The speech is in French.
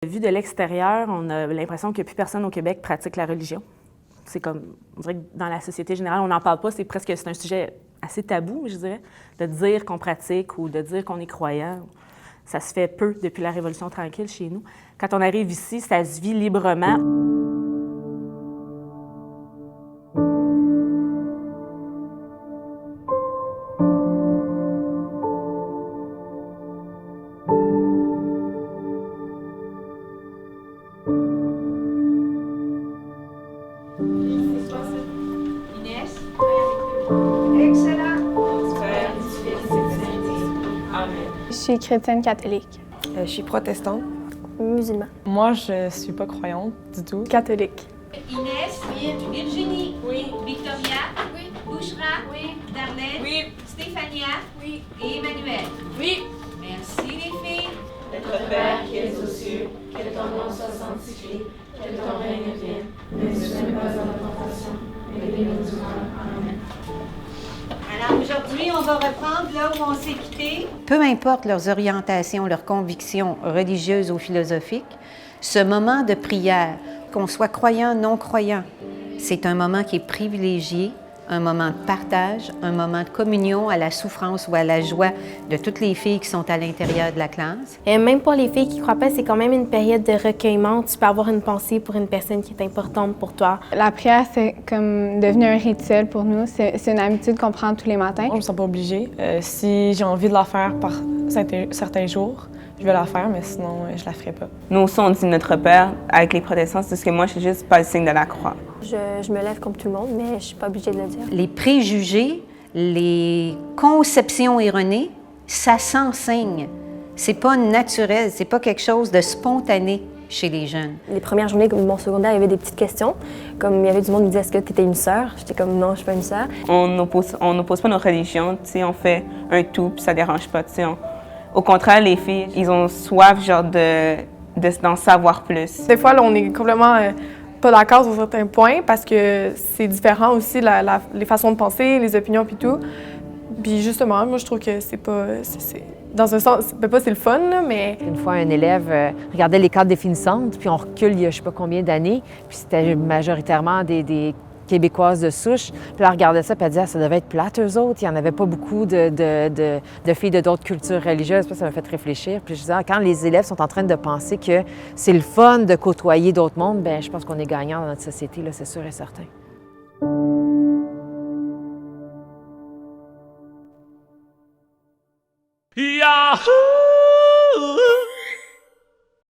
Vu de l'extérieur, on a l'impression que plus personne au Québec pratique la religion. C'est comme, on dirait que dans la société générale, on n'en parle pas, c'est un sujet assez tabou, je dirais, de dire qu'on pratique ou de dire qu'on est croyant. Ça se fait peu depuis la Révolution tranquille chez nous. Quand on arrive ici, ça se vit librement. Je suis chrétienne catholique. Je suis protestante. Musulman. Moi, je suis pas croyante du tout. Catholique. Inès, oui. Virginie, oui. Victoria, oui. Bouchra, oui. Darlene, oui. Stéphania, oui. Et Emmanuel, oui. Merci les filles. Notre Père qui es aux cieux, que ton nom soit sanctifié, que ton règne vienne. Ne nous mets pas dans la tentation, mais délivre-nous du mal. Amen. Alors aujourd'hui, on va reprendre là où on s'est quitté. Peu importe leurs orientations, leurs convictions religieuses ou philosophiques, ce moment de prière, qu'on soit croyant, non croyant, c'est un moment qui est privilégié, un moment de partage, un moment de communion à la souffrance ou à la joie de toutes les filles qui sont à l'intérieur de la classe. Et même pour les filles qui ne croient pas, c'est quand même une période de recueillement. Tu peux avoir une pensée pour une personne qui est importante pour toi. La prière, c'est comme devenu un rituel pour nous. C'est une habitude qu'on prend tous les matins. Je me sens pas obligée. Si j'ai envie de la faire par certains jours, je vais la faire, mais sinon, je la ferai pas. Nous aussi, on dit notre Père avec les protestants, c'est ce que moi, je sais juste pas le signe de la croix. Je me lève comme tout le monde, mais je suis pas obligée de le dire. Les préjugés, les conceptions erronées, ça s'enseigne. C'est pas naturel, c'est pas quelque chose de spontané chez les jeunes. Les premières journées de mon secondaire, il y avait des petites questions. Comme il y avait du monde qui me disait « Est-ce que tu étais une sœur? » J'étais comme « Non, je suis pas une sœur. » On n'oppose pas nos religions, tu sais, on fait un tout, puis ça dérange pas, tu sais. Au contraire, les filles, ils ont soif, genre, d'en savoir plus. Des fois, là, on est complètement pas d'accord sur certains points parce que c'est différent aussi, les façons de penser, les opinions puis tout. Puis justement, moi, je trouve que c'est pas... dans un sens, pas c'est le fun, là, mais... Une fois, un élève regardait les cartes définissantes, puis on recule il y a je sais pas combien d'années, puis c'était majoritairement des Québécoises de souche. Puis là, elle regardait ça, puis elle disait, ça devait être plate, eux autres. Il n'y en avait pas beaucoup de filles de d'autres cultures religieuses. Puis ça m'a fait réfléchir. Puis je disais, quand les élèves sont en train de penser que c'est le fun de côtoyer d'autres mondes, bien, je pense qu'on est gagnant dans notre société, là, c'est sûr et certain. Yahoo!